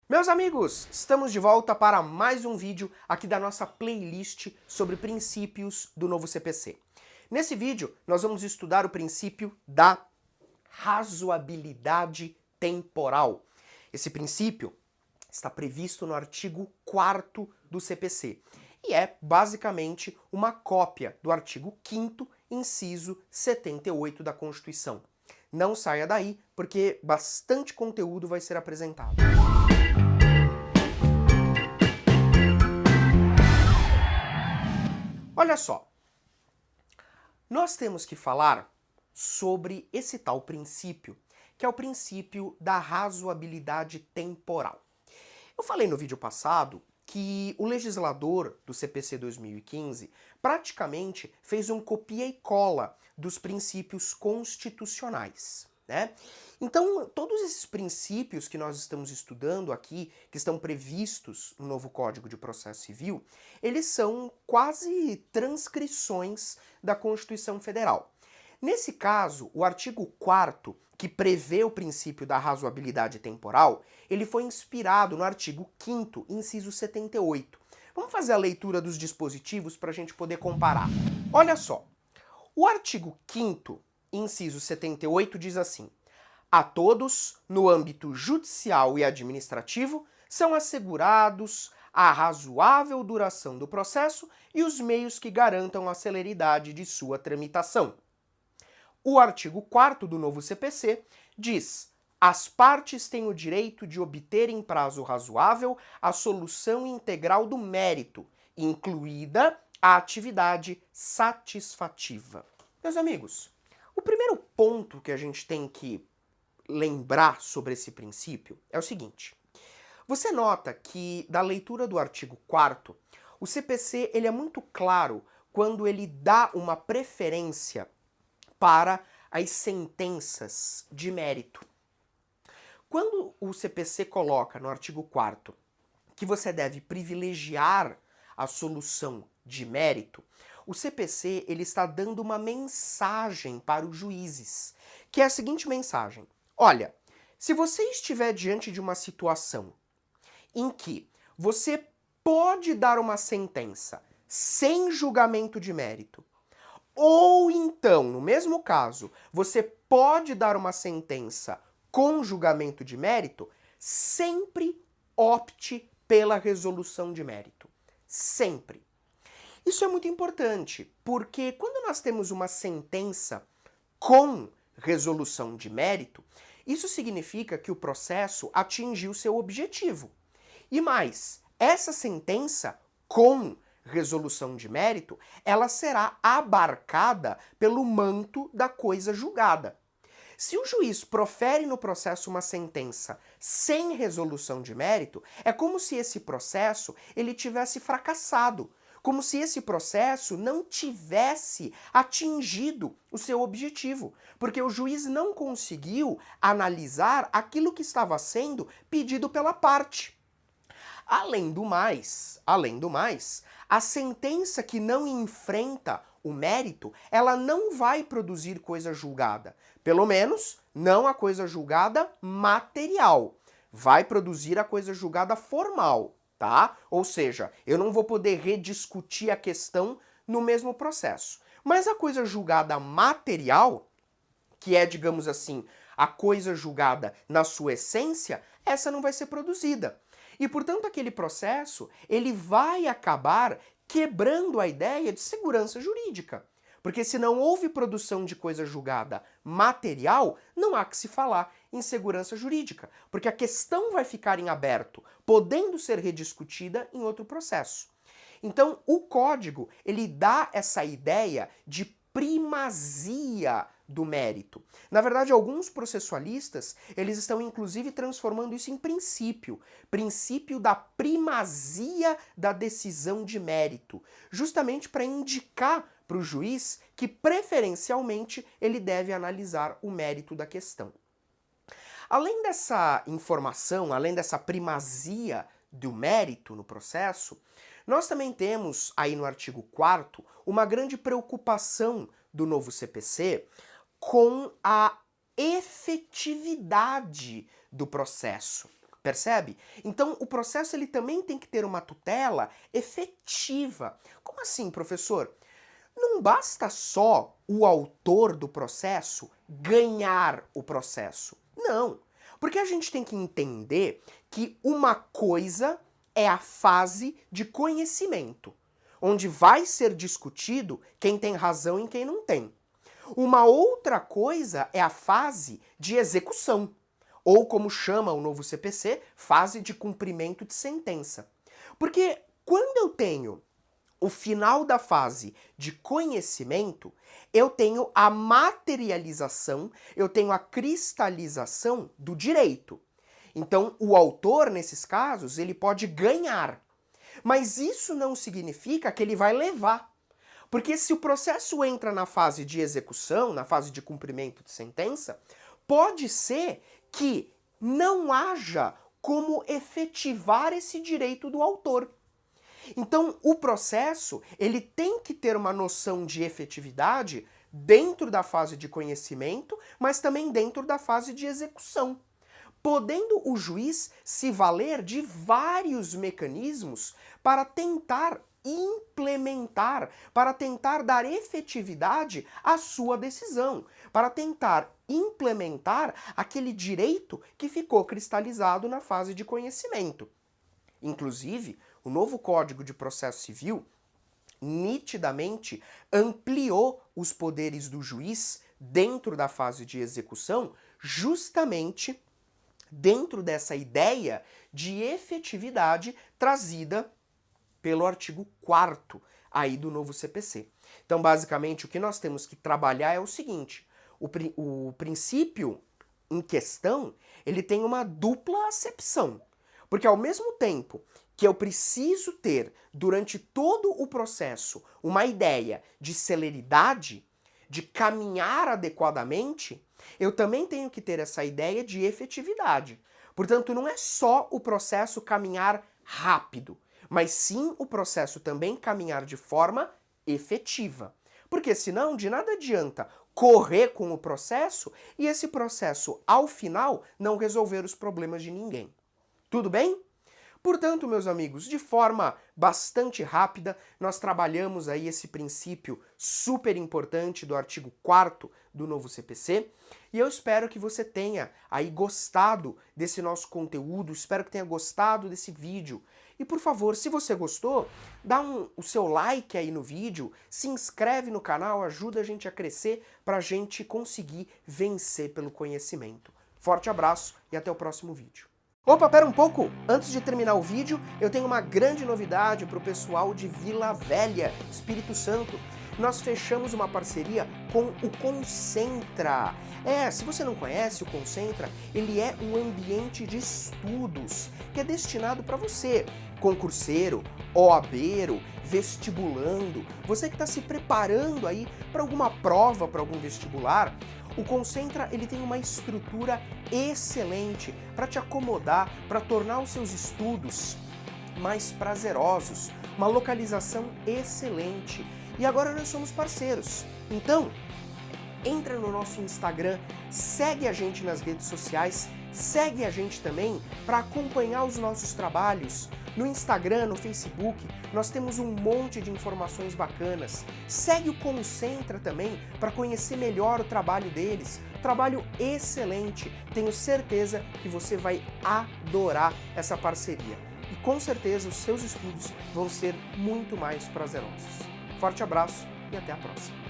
Meus amigos, estamos de volta para mais um vídeo aqui da nossa playlist sobre princípios do novo CPC. Nesse vídeo, nós vamos estudar o princípio da razoabilidade temporal. Esse princípio está previsto no artigo 4º do CPC e é basicamente uma cópia do artigo 5º, inciso 78 da Constituição. Não saia daí, porque bastante conteúdo vai ser apresentado. Olha só, nós temos que falar sobre esse tal princípio, que é o princípio da razoabilidade temporal. Eu falei no vídeo passado que o legislador do CPC 2015 praticamente fez um copia e cola dos princípios constitucionais, né? Então, todos esses princípios que nós estamos estudando aqui, que estão previstos no novo Código de Processo Civil, eles são quase transcrições da Constituição Federal. Nesse caso, o artigo 4º, que prevê o princípio da razoabilidade temporal, ele foi inspirado no artigo 5º, inciso 78. Vamos fazer a leitura dos dispositivos para a gente poder comparar. Olha só, o artigo 5º, inciso 78, diz assim: a todos, no âmbito judicial e administrativo, são assegurados a razoável duração do processo e os meios que garantam a celeridade de sua tramitação. O artigo 4º do novo CPC diz: as partes têm o direito de obter em prazo razoável a solução integral do mérito, incluída a atividade satisfativa. Meus amigos, o primeiro ponto que a gente tem que lembrar sobre esse princípio é o seguinte: você nota que da leitura do artigo 4º, o CPC ele é muito claro quando ele dá uma preferência para as sentenças de mérito. Quando o CPC coloca no artigo 4º que você deve privilegiar a solução de mérito, o CPC ele está dando uma mensagem para os juízes, que é a seguinte mensagem: olha, se você estiver diante de uma situação em que você pode dar uma sentença sem julgamento de mérito, ou então, no mesmo caso, você pode dar uma sentença com julgamento de mérito, sempre opte pela resolução de mérito. Sempre. Isso é muito importante, porque quando nós temos uma sentença com resolução de mérito, isso significa que o processo atingiu seu objetivo. E mais, essa sentença com resolução de mérito, ela será abarcada pelo manto da coisa julgada. Se o juiz profere no processo uma sentença sem resolução de mérito, é como se esse processo ele tivesse fracassado, como se esse processo não tivesse atingido o seu objetivo, porque o juiz não conseguiu analisar aquilo que estava sendo pedido pela parte. Além do mais, a sentença que não enfrenta o mérito, ela não vai produzir coisa julgada. Pelo menos, não a coisa julgada material. Vai produzir a coisa julgada formal, tá? Ou seja, eu não vou poder rediscutir a questão no mesmo processo. Mas a coisa julgada material, que é, digamos assim, a coisa julgada na sua essência, essa não vai ser produzida. E, portanto, aquele processo, ele vai acabar quebrando a ideia de segurança jurídica. Porque se não houve produção de coisa julgada material, não há que se falar em segurança jurídica. Porque a questão vai ficar em aberto, podendo ser rediscutida em outro processo. Então, o código, ele dá essa ideia de primazia do mérito. Na verdade, alguns processualistas, eles estão inclusive transformando isso em princípio da primazia da decisão de mérito, justamente para indicar para o juiz que preferencialmente ele deve analisar o mérito da questão. Além dessa informação, além dessa primazia do mérito no processo, nós também temos aí no artigo 4º uma grande preocupação do novo CPC com a efetividade do processo. Percebe? Então, o processo ele também tem que ter uma tutela efetiva. Como assim, professor? Não basta só o autor do processo ganhar o processo. Não. Porque a gente tem que entender que uma coisa é a fase de conhecimento, onde vai ser discutido quem tem razão e quem não tem. Uma outra coisa é a fase de execução, ou como chama o novo CPC, fase de cumprimento de sentença. Porque quando eu tenho o final da fase de conhecimento, eu tenho a materialização, eu tenho a cristalização do direito. Então, o autor, nesses casos, ele pode ganhar. Mas isso não significa que ele vai levar. Porque se o processo entra na fase de execução, na fase de cumprimento de sentença, pode ser que não haja como efetivar esse direito do autor. Então, o processo, ele tem que ter uma noção de efetividade dentro da fase de conhecimento, mas também dentro da fase de execução, podendo o juiz se valer de vários mecanismos para tentar implementar, para tentar dar efetividade à sua decisão, para tentar implementar aquele direito que ficou cristalizado na fase de conhecimento. Inclusive, o novo Código de Processo Civil nitidamente ampliou os poderes do juiz dentro da fase de execução, justamente dentro dessa ideia de efetividade trazida pelo artigo 4º aí do novo CPC. Então, basicamente, o que nós temos que trabalhar é o seguinte: o princípio em questão, ele tem uma dupla acepção. Porque ao mesmo tempo que eu preciso ter, durante todo o processo, uma ideia de celeridade, de caminhar adequadamente, eu também tenho que ter essa ideia de efetividade. Portanto, não é só o processo caminhar rápido, mas sim o processo também caminhar de forma efetiva. Porque senão, de nada adianta correr com o processo e esse processo, ao final, não resolver os problemas de ninguém. Tudo bem? Portanto, meus amigos, de forma bastante rápida, nós trabalhamos aí esse princípio super importante do artigo 4º do novo CPC, e eu espero que você tenha aí gostado desse nosso conteúdo, espero que tenha gostado desse vídeo. E por favor, se você gostou, dá o seu like aí no vídeo, se inscreve no canal, ajuda a gente a crescer para a gente conseguir vencer pelo conhecimento. Forte abraço e até o próximo vídeo. Opa, pera um pouco! Antes de terminar o vídeo, eu tenho uma grande novidade para o pessoal de Vila Velha, Espírito Santo. Nós fechamos uma parceria com o Concentra. Se você não conhece o Concentra, ele é um ambiente de estudos que é destinado para você, concurseiro, OABeiro, vestibulando, você que está se preparando aí para alguma prova, para algum vestibular. O Concentra, ele tem uma estrutura excelente para te acomodar, para tornar os seus estudos mais prazerosos, uma localização excelente. E agora nós somos parceiros. Então, entra no nosso Instagram, segue a gente nas redes sociais, segue a gente também para acompanhar os nossos trabalhos. No Instagram, no Facebook, nós temos um monte de informações bacanas. Segue o Concentra também para conhecer melhor o trabalho deles. Trabalho excelente. Tenho certeza que você vai adorar essa parceria. E com certeza os seus estudos vão ser muito mais prazerosos. Forte abraço e até a próxima.